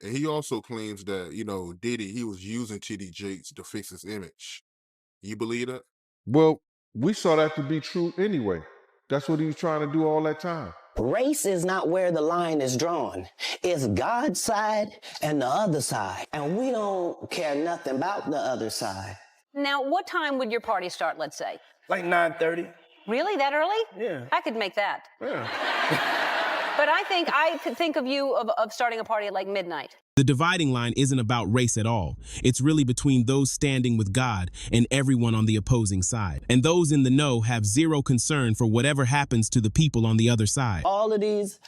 And he also claims that, Diddy, he was using TD Jakes to fix his image. You believe that? Well, we saw that to be true anyway. That's what he was trying to do all that time. Race is not where the line is drawn. It's God's side and the other side. And we don't care nothing about the other side. Now, what time would your party start, let's say? Like 9:30. Really? That early? Yeah. I could make that. Yeah. But I could think of you of starting a party at like midnight. The dividing line isn't about race at all. It's really between those standing with God and everyone on the opposing side. And those in the know have zero concern for whatever happens to the people on the other side. All of these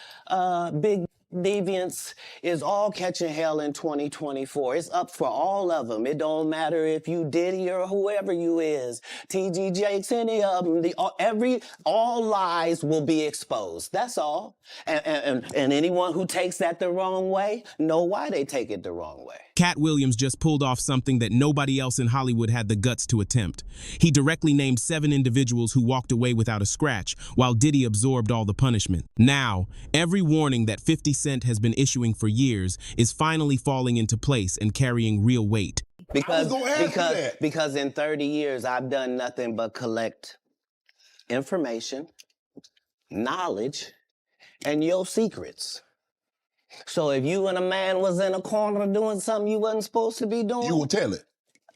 big deviants is all catching hell in 2024. It's up for all of them. It don't matter if you Diddy or whoever you is. TG Jakes, any of them. All lies will be exposed. That's all. And anyone who takes that the wrong way, know why they take it the wrong way. Katt Williams just pulled off something that nobody else in Hollywood had the guts to attempt. He directly named 7 individuals who walked away without a scratch, while Diddy absorbed all the punishment. Now, every warning that 50 Cent has been issuing for years is finally falling into place and carrying real weight. Because in 30 years, I've done nothing but collect information, knowledge, and your secrets. So if you and a man was in a corner doing something you wasn't supposed to be doing... You will tell it?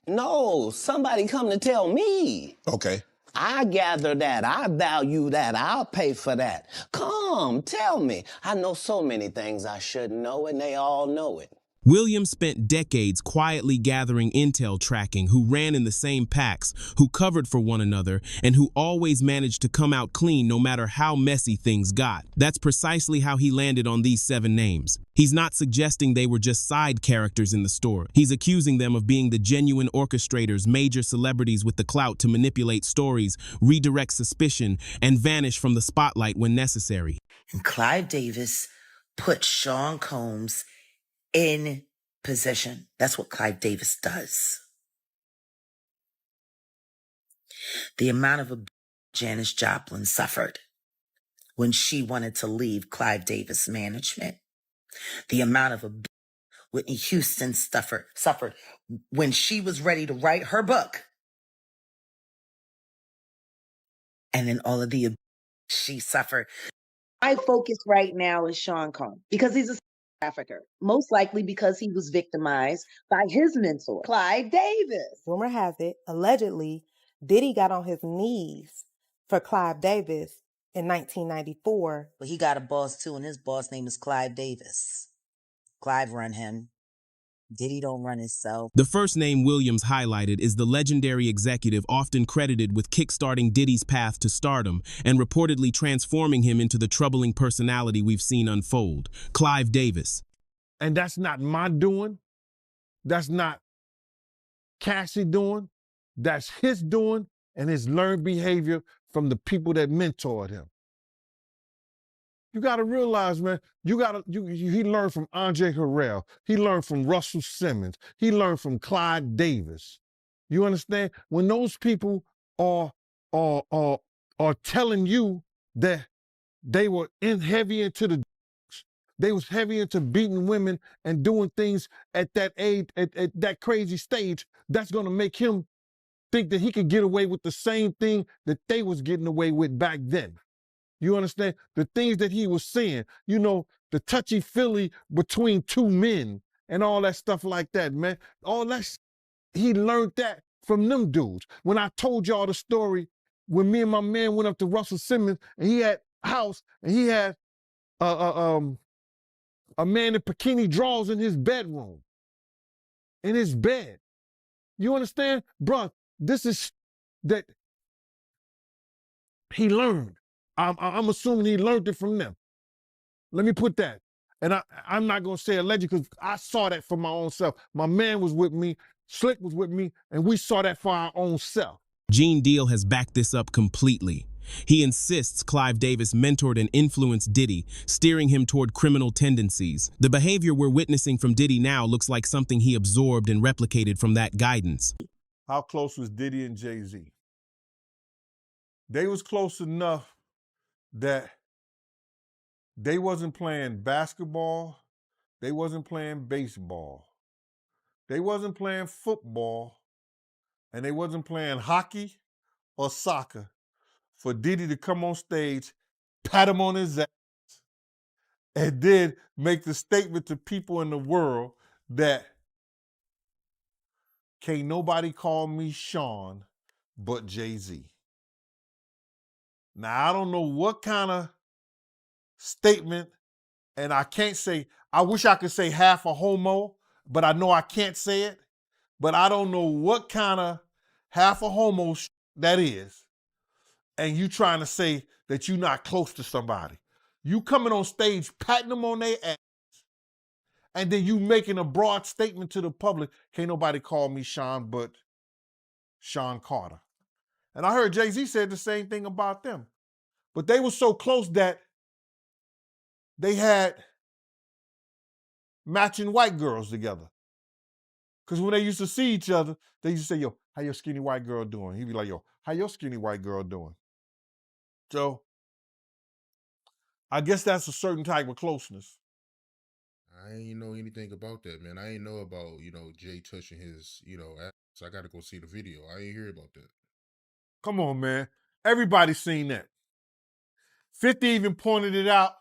No, somebody come to tell me. Okay. I gather that, I value that, I'll pay for that. Come, tell me. I know so many things I shouldn't know, and they all know it. Williams spent decades quietly gathering intel tracking who ran in the same packs, who covered for one another, and who always managed to come out clean no matter how messy things got. That's precisely how he landed on these 7 names. He's not suggesting they were just side characters in the story. He's accusing them of being the genuine orchestrators, major celebrities with the clout to manipulate stories, redirect suspicion, and vanish from the spotlight when necessary. And Clive Davis put Sean Combs in position. That's what Clive Davis does. The amount of Janis Joplin suffered when she wanted to leave Clive Davis management. The amount of Whitney Houston suffered when she was ready to write her book. And then all of the she suffered. My focus right now is Sean Combs because he's a trafficker, most likely because he was victimized by his mentor, Clive Davis. Rumor has it, allegedly, Diddy got on his knees for Clive Davis in 1994. But he got a boss too, and his boss name is Clive Davis. Clive run him. Diddy don't run himself. The first name Williams highlighted is the legendary executive often credited with kickstarting Diddy's path to stardom and reportedly transforming him into the troubling personality we've seen unfold, Clive Davis. And that's not my doing. That's not Cassie doing. That's his doing and his learned behavior from the people that mentored him. You got to realize, man, he learned from Andre Harrell. He learned from Russell Simmons. He learned from Clyde Davis. You understand? When those people are telling you that they were heavy into the drugs, they was heavy into beating women and doing things at that age, at that crazy stage, that's going to make him think that he could get away with the same thing that they was getting away with back then. You understand? The things that he was saying, the touchy-feely between 2 men and all that stuff like that, man. All that, he learned that from them dudes. When I told y'all the story, when me and my man went up to Russell Simmons and he had a house and he had a man in bikini drawers in his bedroom, in his bed. You understand? Bruh, this is that he learned. I'm assuming he learned it from them. Let me put that. And I'm not going to say alleged because I saw that for my own self. My man was with me, Slick was with me, and we saw that for our own self. Gene Deal has backed this up completely. He insists Clive Davis mentored and influenced Diddy, steering him toward criminal tendencies. The behavior we're witnessing from Diddy now looks like something he absorbed and replicated from that guidance. How close was Diddy and Jay-Z? They was close enough that they wasn't playing basketball They wasn't playing baseball. They wasn't playing football. And they wasn't playing hockey or soccer for Diddy to come on stage, pat him on his ass, and then make the statement to people in the world that can't nobody call me Sean but Jay-Z. Now, I don't know what kind of statement, and I can't say, I wish I could say half a homo, but I know I can't say it. But I don't know what kind of half a homo that is. And you trying to say that you're not close to somebody. You coming on stage, patting them on their ass, and then you making a broad statement to the public, can't nobody call me Sean but Sean Carter. And I heard Jay-Z said the same thing about them. But they were so close that they had matching white girls together. Because when they used to see each other, they used to say, yo, how your skinny white girl doing? He'd be like, yo, how your skinny white girl doing? So I guess that's a certain type of closeness. I ain't know anything about that, man. I ain't know about, Jay touching his, ass. So I got to go see the video. I ain't hear about that. Come on, man. Everybody's seen that. 50 even pointed it out.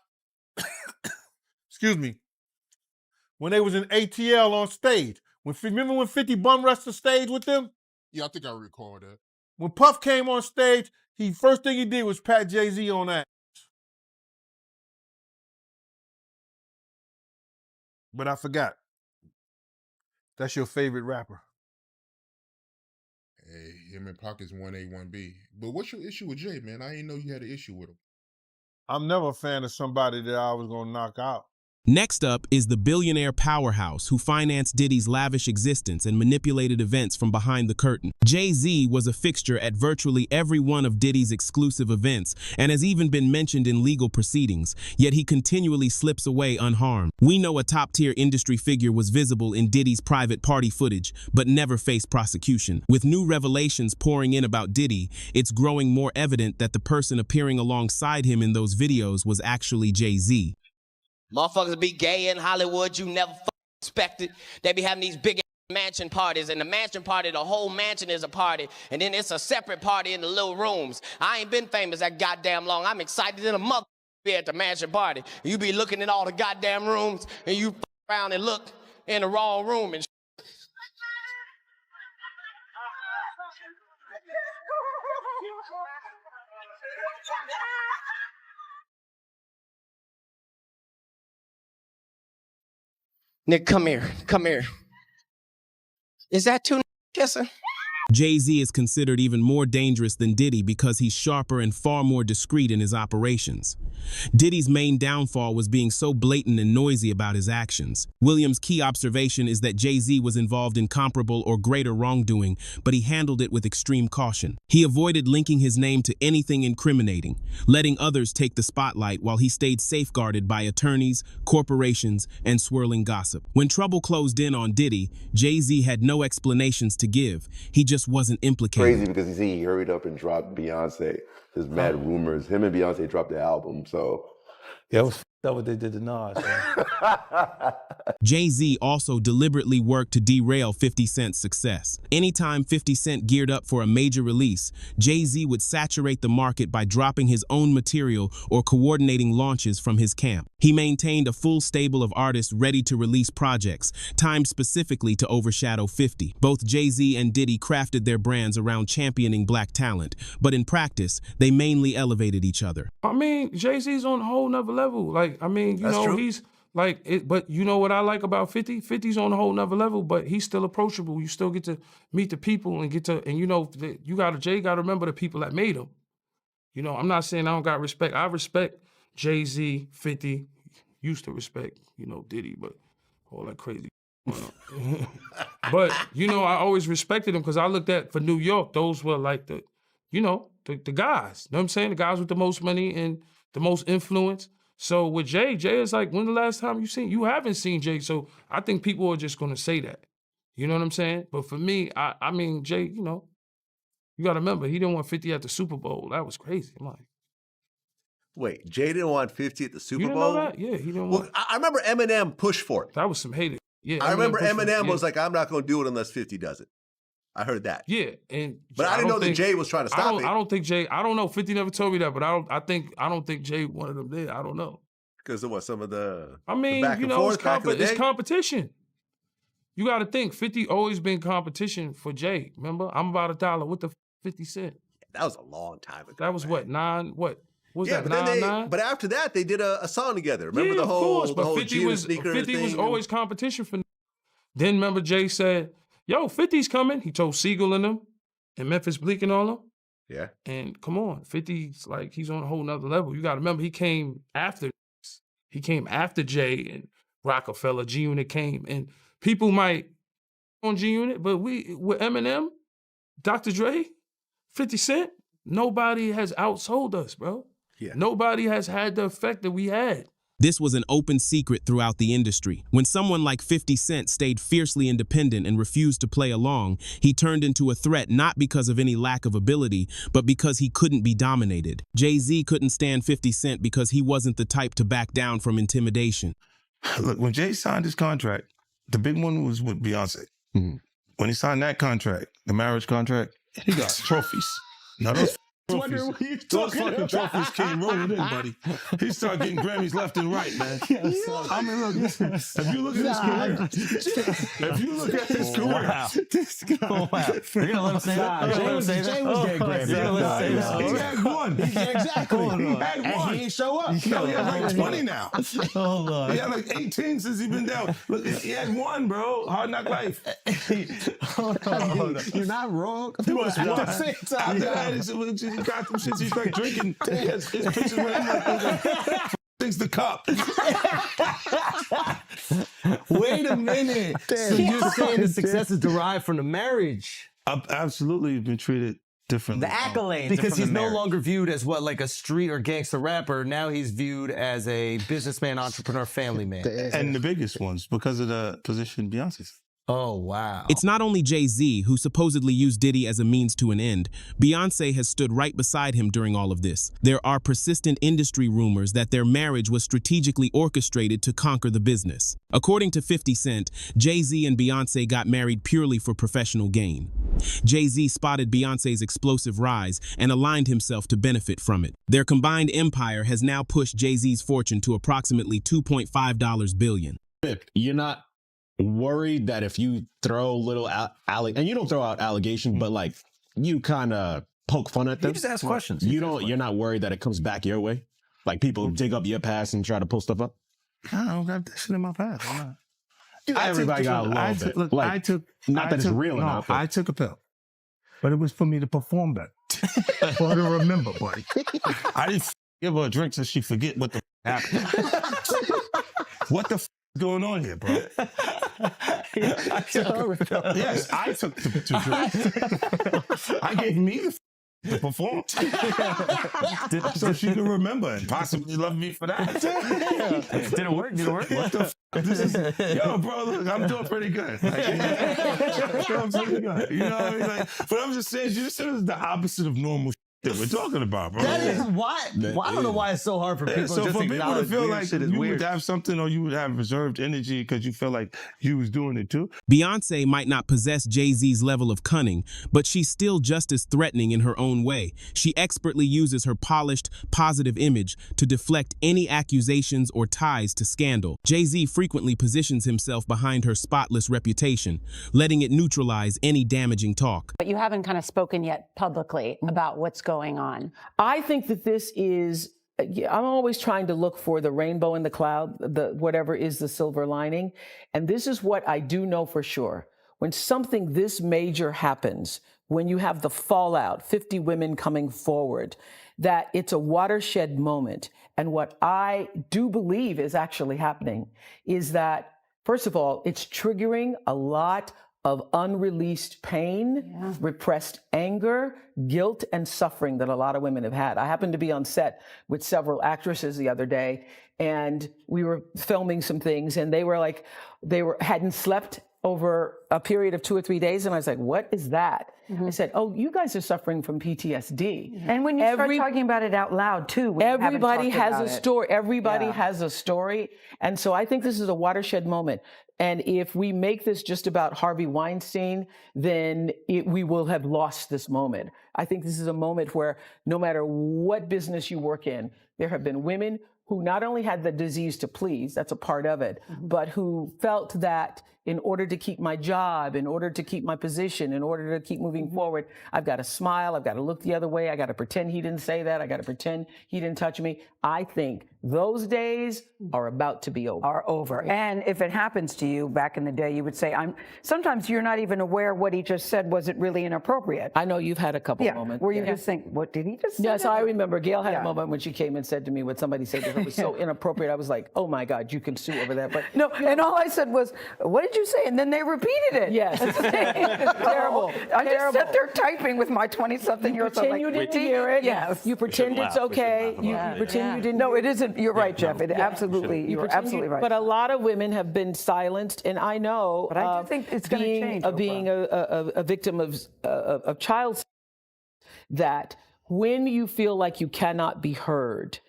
Excuse me. When they was in ATL on stage. Remember when 50 bum rushed the stage with them? Yeah, I think I recall that. When Puff came on stage, first thing he did was pat Jay-Z on that. But I forgot. That's your favorite rapper. Hey, him and Pockets 1A, 1B. But what's your issue with Jay, man? I didn't know you had an issue with him. I'm never a fan of somebody that I was going to knock out. Next up is the billionaire powerhouse who financed Diddy's lavish existence and manipulated events from behind the curtain. Jay-Z was a fixture at virtually every one of Diddy's exclusive events and has even been mentioned in legal proceedings, yet he continually slips away unharmed. We know a top-tier industry figure was visible in Diddy's private party footage, but never faced prosecution. With new revelations pouring in about Diddy, it's growing more evident that the person appearing alongside him in those videos was actually Jay-Z. Motherfuckers be gay in Hollywood, you never expect it. They be having these big mansion parties, and the mansion party, the whole mansion is a party, and then it's a separate party in the little rooms. I ain't been famous that goddamn long. I'm excited in a mother be at the mansion party. You be looking at all the goddamn rooms, and you around and look in the wrong room and Nick, come here. Come here. Is that too kissing? Jay-Z is considered even more dangerous than Diddy because he's sharper and far more discreet in his operations. Diddy's main downfall was being so blatant and noisy about his actions. Williams' key observation is that Jay-Z was involved in comparable or greater wrongdoing, but he handled it with extreme caution. He avoided linking his name to anything incriminating, letting others take the spotlight while he stayed safeguarded by attorneys, corporations, and swirling gossip. When trouble closed in on Diddy, Jay-Z had no explanations to give. He just wasn't implicated. Crazy because he hurried up and dropped Beyonce. There's mad rumors. Him and Beyonce dropped the album, so. Yeah, it was f***ed up what they did to Nas, man. Jay-Z also deliberately worked to derail 50 Cent's success. Anytime 50 Cent geared up for a major release, Jay-Z would saturate the market by dropping his own material or coordinating launches from his camp. He maintained a full stable of artists ready to release projects, timed specifically to overshadow 50. Both Jay-Z and Diddy crafted their brands around championing black talent, but in practice, they mainly elevated each other. I mean, Jay-Z's on a whole nother level. Like, I mean, you know, he's like, but you know what I like about 50? 50's on a whole nother level, but he's still approachable. You still get to meet the people and you know, Jay got to remember the people that made him. You know, I'm not saying I don't got respect. I respect Jay-Z, 50, used to respect, you know, Diddy, but all that crazy. But, you know, I always respected him because I looked at, for New York, those were like the guys. You know what I'm saying? The guys with the most money and the most influence. So with Jay is like, when the last time you haven't seen Jay, so I think people are just going to say that. You know what I'm saying? But for me, I mean, Jay, you know, you got to remember, he didn't want 50 at the Super Bowl. That was crazy. I'm like, Wait, Jay didn't want 50 at the Super You didn't Bowl? know that? Yeah, he didn't Well, want. I remember Eminem pushed for it. That was some hated. Yeah, I remember pushed for it, Eminem yeah. was like, I'm not going to do it unless 50 does it. I heard that. Yeah, and But I didn't know that Jay was trying to stop it. I don't think Jay. I don't know. 50 never told me that, but I don't think Jay wanted them there. I don't know. Because of what? Some of the. I mean, back you and know, forth back in the it's day? competition. You got to think. 50 always been competition for Jay. Remember, I'm about $1. What the 50 Cent? That was a long time ago. That was what 9. What was Yeah, that? but 9 then 9. but after that, they did a song together. Remember Yeah, the whole, of course, but 50 was sneaker 50 was thing? always competition for. Then remember Jay said, "Yo, 50's coming." He told Siegel and them, and Memphis Bleak and all them. Yeah. And come on, 50's like he's on a whole nother level. You got to remember he came after. He came after Jay and Rockefeller. G Unit came, and people might on G Unit, but we with Eminem, Dr. Dre, 50 Cent, nobody has outsold us, bro. Yeah. Nobody has had the effect that we had. This was an open secret throughout the industry. When someone like 50 Cent stayed fiercely independent and refused to play along, he turned into a threat not because of any lack of ability, but because he couldn't be dominated. Jay-Z couldn't stand 50 Cent because he wasn't the type to back down from intimidation. Look, when Jay signed his contract, the big one was with Beyonce. Mm-hmm. When he signed that contract, the marriage contract, he got trophies. Now those trophies, those fucking trophies came rolling in, buddy. He started getting Grammys left and right, man. I mean, look, listen, if you look at his career, This guy. Wow. You're gonna let him say that? Jay was getting Grammys. He had one. Exactly. He had And one. he ain't show up. No, he has like 20 now. Hold on. He had like 18 since he's been down. Look, he had one, bro. Hard Knock Life. Hold on. You're not wrong. He was At one. the same After time. that, he got them shits. He's like drinking. His pictures with him like things the cup. Wait a minute. So you're saying the success is derived from the marriage? I've absolutely been treated differently. The accolades. Because he's no longer viewed as what, like a street or gangster rapper. Now he's viewed as a businessman, entrepreneur, family man. And the biggest ones because of the position Beyonce's. Oh, wow. It's not only Jay-Z who supposedly used Diddy as a means to an end. Beyonce has stood right beside him during all of this. There are persistent industry rumors that their marriage was strategically orchestrated to conquer the business. According to 50 Cent, Jay-Z and Beyonce got married purely for professional gain. Jay-Z spotted Beyonce's explosive rise and aligned himself to benefit from it. Their combined empire has now pushed Jay-Z's fortune to approximately $2.5 billion. You're not worried that if you throw little and you don't throw out allegations, but like you kind of poke fun at them. You just ask questions. You're not worried that it comes back your way? Like people dig up your past and try to pull stuff up? I don't got that shit in my past. I'm not. Everybody got a little bit. Look, like, I took. not that it's real no, enough. But I took a pill, but it was for me to perform better. For her to remember, buddy. I didn't give her a drink so she forget what the happened. What the is going on here, bro? Yes, I took the drink. I gave me the perform. So she can remember and possibly love me for that. Did it work? What the this is, yo, bro, look, I'm doing pretty good. Like, I'm pretty good. You know what I mean? Like, but I'm just saying, you said it's the opposite of normal that we're talking about, bro. That is why. I don't know why it's so hard for people So just for to people to acknowledge feel weird like shit is you weird. would have something or you would have reserved energy because you feel like you was doing it too. Beyonce might not possess Jay-Z's level of cunning, but she's still just as threatening in her own way. She expertly uses her polished, positive image to deflect any accusations or ties to scandal. Jay-Z frequently positions himself behind her spotless reputation, letting it neutralize any damaging talk. But you haven't kind of spoken yet publicly about what's going on. I think that this is, I'm always trying to look for the rainbow in the cloud, whatever is the silver lining. And this is what I do know for sure. When something this major happens, when you have the fallout, 50 women coming forward, that it's a watershed moment. And what I do believe is actually happening is that, first of all, it's triggering a lot of unreleased pain, repressed anger, guilt, and suffering that a lot of women have had. I happened to be on set with several actresses the other day, and we were filming some things, and they were like, hadn't slept over a period of 2 or 3 days, and I was like, what is that? I said, oh, you guys are suffering from PTSD. And when you start talking about it out loud, too, when you haven't Everybody talked has about a it. story. Everybody Yeah. has a story. And so I think this is a watershed moment. And if we make this just about Harvey Weinstein, then we will have lost this moment. I think this is a moment where no matter what business you work in, there have been women who not only had the disease to please, that's a part of it, but who felt that in order to keep my job, in order to keep my position, in order to keep moving forward, I've got to smile, I've got to look the other way, I got to pretend he didn't say that, I got to pretend he didn't touch me. I think those days are about to be over. Are over. And if it happens to you back in the day, you would say, sometimes you're not even aware what he just said wasn't really inappropriate. I know you've had a couple moments. Where you just think, what did he just say? Yes, I remember Gail had a moment when she came and said to me what somebody said to her was so inappropriate. I was like, oh my God, you can sue over that. But no, and all I said was, what did you say? And then they repeated it. Yes. Terrible. I just sat there typing with my 20-something-year-old. You pretend you didn't hear it. Yes. You pretend it's okay. You pretend you didn't. No, it isn't. You're right, Jeff. It absolutely, you're absolutely right. But a lot of women have been silenced, and I know. But I do think it's going to change. Being a victim of child, that when you feel like you cannot be heard,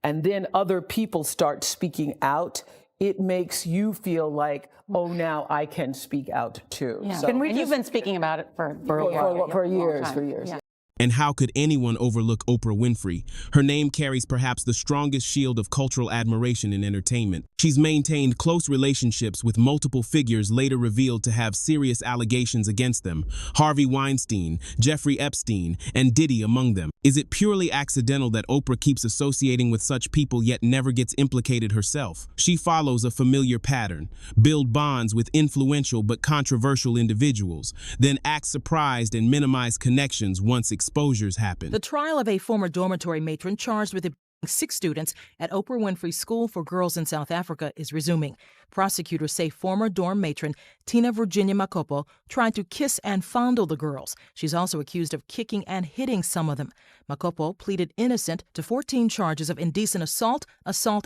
and then other people start speaking out, it makes you feel like, oh, now I can speak out too. Yeah. So, And you've been speaking about it for years. Yeah. And how could anyone overlook Oprah Winfrey? Her name carries perhaps the strongest shield of cultural admiration in entertainment. She's maintained close relationships with multiple figures later revealed to have serious allegations against them. Harvey Weinstein, Jeffrey Epstein, and Diddy among them. Is it purely accidental that Oprah keeps associating with such people yet never gets implicated herself? She follows a familiar pattern: build bonds with influential but controversial individuals, then act surprised and minimize connections once exposures happen. The trial of a former dormitory matron charged with 6 students at Oprah Winfrey's School for Girls in South Africa is resuming. Prosecutors say former dorm matron Tina Virginia Makopo tried to kiss and fondle the girls. She's also accused of kicking and hitting some of them. Makopo pleaded innocent to 14 charges of indecent assault,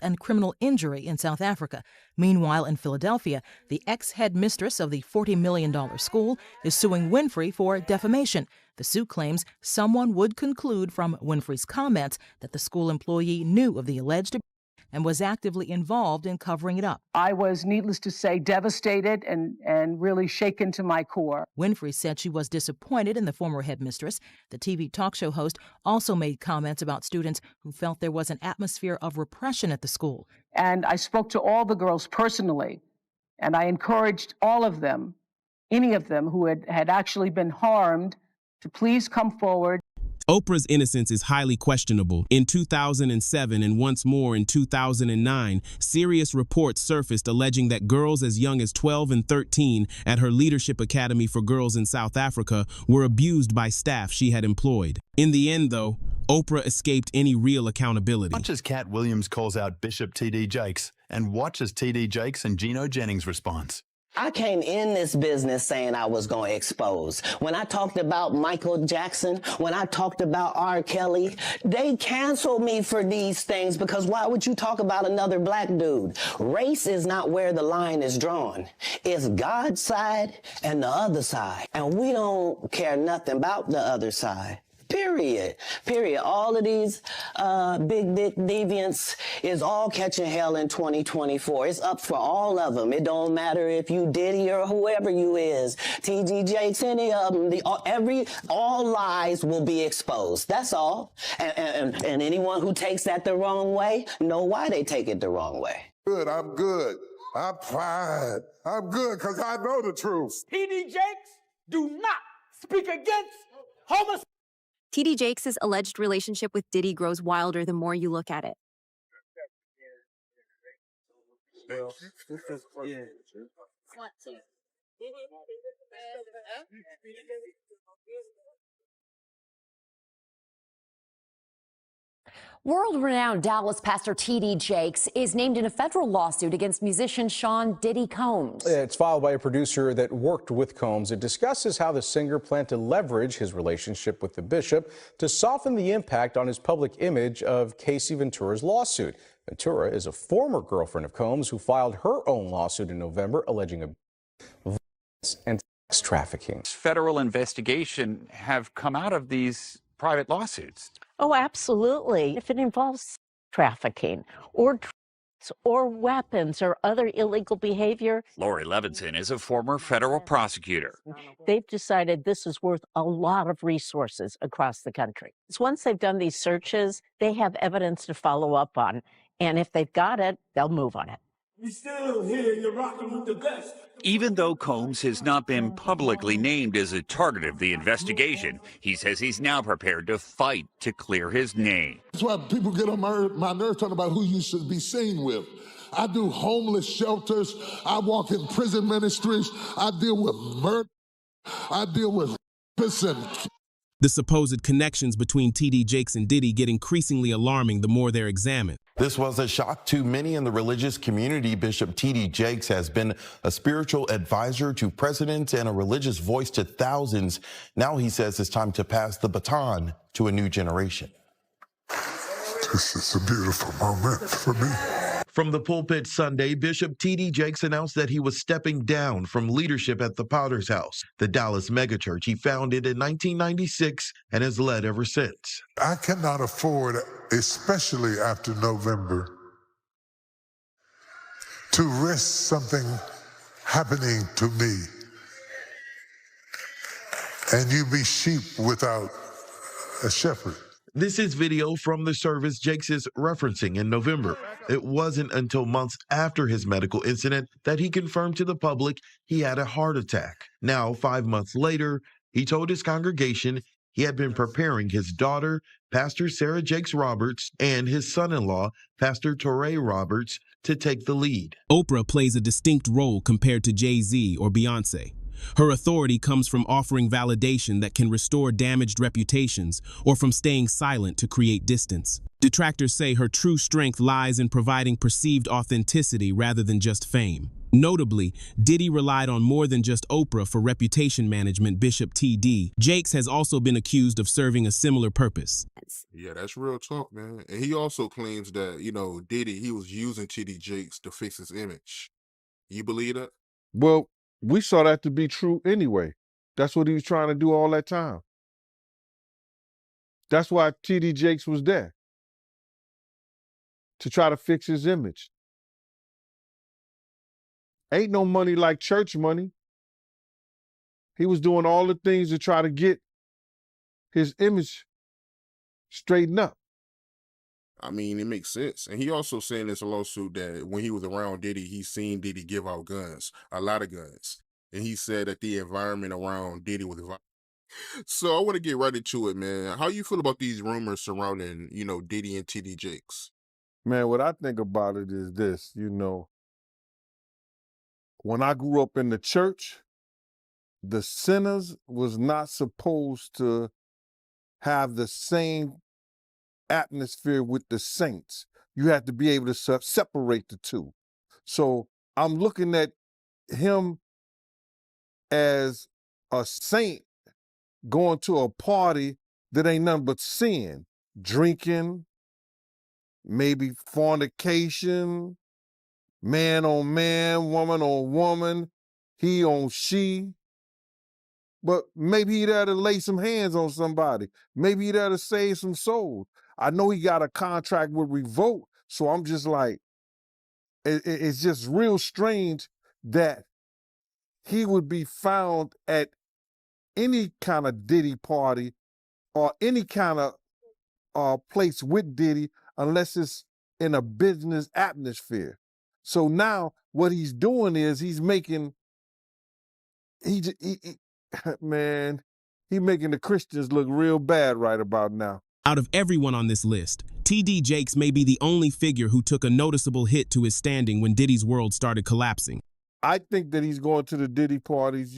and criminal injury in South Africa. Meanwhile, in Philadelphia, the ex-headmistress of the $40 million school is suing Winfrey for defamation. The suit claims someone would conclude from Winfrey's comments that the school employee knew of the alleged abuse and was actively involved in covering it up. I was, needless to say, devastated and really shaken to my core. Winfrey said she was disappointed in the former headmistress. The TV talk show host also made comments about students who felt there was an atmosphere of repression at the school. And I spoke to all the girls personally, and I encouraged all of them, any of them who had actually been harmed, to please come forward. Oprah's innocence is highly questionable. In 2007 and once more in 2009, serious reports surfaced alleging that girls as young as 12 and 13 at her Leadership Academy for Girls in South Africa were abused by staff she had employed. In the end, though, Oprah escaped any real accountability. Watch as Katt Williams calls out Bishop T.D. Jakes, and watch as T.D. Jakes and Gino Jennings responds. I came in this business saying I was going to expose. When I talked about Michael Jackson, when I talked about R. Kelly, they canceled me for these things because why would you talk about another black dude? Race is not where the line is drawn. It's God's side and the other side. And we don't care nothing about the other side. Period. All of these big dick deviants is all catching hell in 2024. It's up for all of them. It don't matter if you Diddy or whoever you is, T.G. Jakes, any of them. All lies will be exposed. That's all. And anyone who takes that the wrong way, know why they take it the wrong way. Good. I'm good. I'm fine. I'm good because I know the truth. T.D. Jakes, do not speak against homosexuality. T.D. Jakes' alleged relationship with Diddy grows wilder the more you look at it. World-renowned Dallas pastor T.D. Jakes is named in a federal lawsuit against musician Sean Diddy Combs. It's filed by a producer that worked with Combs. It discusses how the singer planned to leverage his relationship with the bishop to soften the impact on his public image of Casey Ventura's lawsuit. Ventura is a former girlfriend of Combs who filed her own lawsuit in November alleging and sex trafficking. Federal investigation have come out of these private lawsuits. Oh, absolutely. If it involves trafficking or drugs or weapons or other illegal behavior, Lori Levinson is a former federal prosecutor. they've decided this is worth a lot of resources across the country. So once they've done these searches, they have evidence to follow up on. And if they've got it, they'll move on it. We still here, you're rocking with the best. Even though Combs has not been publicly named as a target of the investigation, he says he's now prepared to fight to clear his name. That's why people get on my nerves talking about who you should be seen with. I do homeless shelters. I walk in prison ministries. I deal with murder. I deal with and The supposed connections between T.D. Jakes and Diddy get increasingly alarming the more they're examined. This was a shock to many in the religious community. Bishop T.D. Jakes has been a spiritual advisor to presidents and a religious voice to thousands. Now he says it's time to pass the baton to a new generation. This is a beautiful moment for me. From the pulpit Sunday, Bishop T.D. Jakes announced that he was stepping down from leadership at the Potter's House, the Dallas megachurch he founded in 1996 and has led ever since. I cannot afford, especially after November, to risk something happening to me and you be sheep without a shepherd. This is video from the service Jakes is referencing in November. It wasn't until months after his medical incident that he confirmed to the public he had a heart attack. Now, 5 months later, he told his congregation he had been preparing his daughter, Pastor Sarah Jakes Roberts, and his son-in-law, Pastor Torrey Roberts, to take the lead. Oprah plays a distinct role compared to Jay-Z or Beyonce. Her authority comes from offering validation that can restore damaged reputations or from staying silent to create distance. Detractors say her true strength lies in providing perceived authenticity rather than just fame. Notably, Diddy relied on more than just Oprah for reputation management. Bishop T.D. Jakes has also been accused of serving a similar purpose. Yeah, that's real talk, man. And he also claims that, Diddy, he was using T.D. Jakes to fix his image. You believe that? Well, we saw that to be true anyway. That's what he was trying to do all that time. That's why T.D. Jakes was there, to try to fix his image. Ain't no money like church money. He was doing all the things to try to get his image straightened up. I mean, it makes sense. And he also said in this lawsuit that when he was around Diddy, he seen Diddy give out guns, a lot of guns. And he said that the environment around Diddy was violent. So I want to get right into it, man. How you feel about these rumors surrounding, Diddy and T.D. Jakes? Man, what I think about it is this, when I grew up in the church, the sinners was not supposed to have the same atmosphere with the saints. You had to be able to separate the two. So I'm looking at him as a saint going to a party that ain't nothing but sin, drinking, maybe fornication, man on man, woman on woman, he on she. But maybe he there to lay some hands on somebody. Maybe he there to save some souls. I know he got a contract with Revolt, so I'm just like, it's just real strange that he would be found at any kind of Diddy party or any kind of place with Diddy unless it's in a business atmosphere. So now what he's doing is he's making, man, he making the Christians look real bad right about now. Out of everyone on this list, T.D. Jakes may be the only figure who took a noticeable hit to his standing when Diddy's world started collapsing. I think that he's going to the Diddy parties,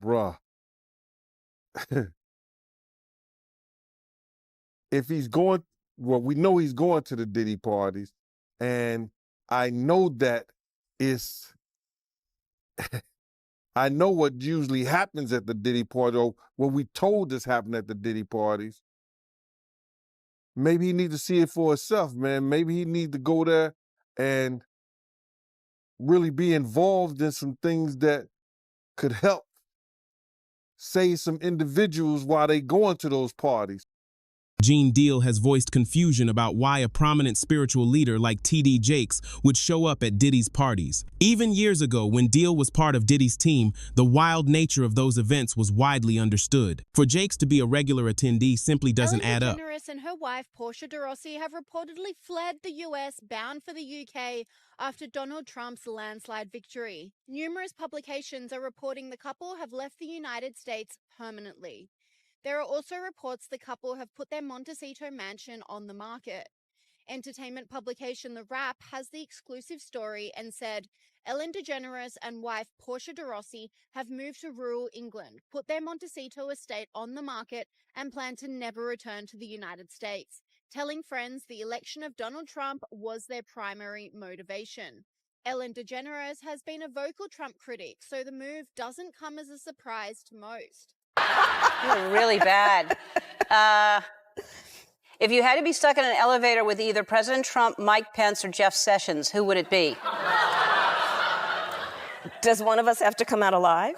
bruh. If he's going, well, we know he's going to the Diddy parties, and I know that it's, I know what usually happens at the Diddy party, or what we told us happened at the Diddy parties. Maybe he needs to see it for himself, man. Maybe he needs to go there and really be involved in some things that could help save some individuals while they go into those parties. Gene Deal has voiced confusion about why a prominent spiritual leader like T.D. Jakes would show up at Diddy's parties. Even years ago, when Deal was part of Diddy's team, the wild nature of those events was widely understood. For Jakes to be a regular attendee simply doesn't add up. Ellen DeGeneres and her wife, Portia de Rossi, have reportedly fled the US, bound for the UK, after Donald Trump's landslide victory. Numerous publications are reporting the couple have left the United States permanently. There are also reports the couple have put their Montecito mansion on the market. Entertainment publication The Wrap has the exclusive story and said, Ellen DeGeneres and wife Portia de Rossi have moved to rural England, put their Montecito estate on the market, and plan to never return to the United States, telling friends the election of Donald Trump was their primary motivation. Ellen DeGeneres has been a vocal Trump critic, so the move doesn't come as a surprise to most. You're really bad. If you had to be stuck in an elevator with either President Trump, Mike Pence, or Jeff Sessions, who would it be? Does one of us have to come out alive?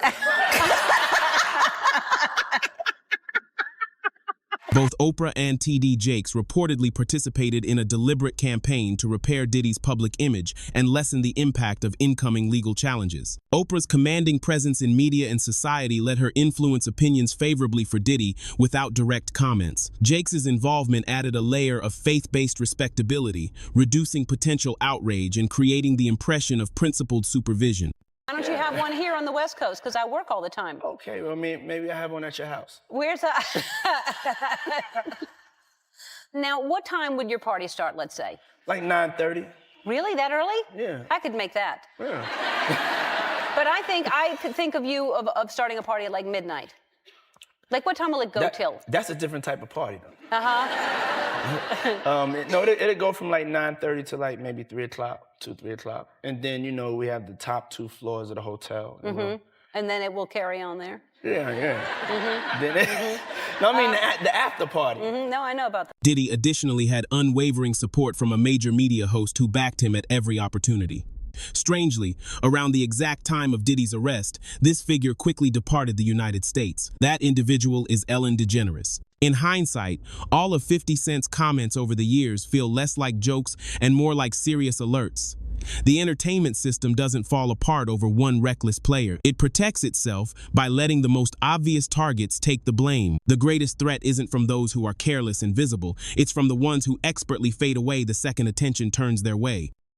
Both Oprah and T.D. Jakes reportedly participated in a deliberate campaign to repair Diddy's public image and lessen the impact of incoming legal challenges. Oprah's commanding presence in media and society let her influence opinions favorably for Diddy without direct comments. Jakes' involvement added a layer of faith-based respectability, reducing potential outrage and creating the impression of principled supervision. Why don't you have one here on the West Coast? Because I work all the time. Okay, well, maybe I have one at your house. Where's that? Now, what time would your party start, let's say? Like 9:30. Really? That early? Yeah. I could make that. Yeah. But I could think of you of starting a party at like midnight. Like, what time will it go till? That's a different type of party, though. Uh-huh. No, it'll go from like 9:30 to like maybe 3 o'clock, 3 o'clock. And then, we have the top 2 floors of the hotel. Mm-hmm. And then it will carry on there? Yeah. Mm-hmm. Then no, I mean the after party. Mm-hmm. No, I know about that. Diddy additionally had unwavering support from a major media host who backed him at every opportunity. Strangely, around the exact time of Diddy's arrest, this figure quickly departed the United States. That individual is Ellen DeGeneres. In hindsight, all of 50 Cent's comments over the years feel less like jokes and more like serious alerts. The entertainment system doesn't fall apart over one reckless player. It protects itself by letting the most obvious targets take the blame. The greatest threat isn't from those who are careless and visible. It's from the ones who expertly fade away the second attention turns their way.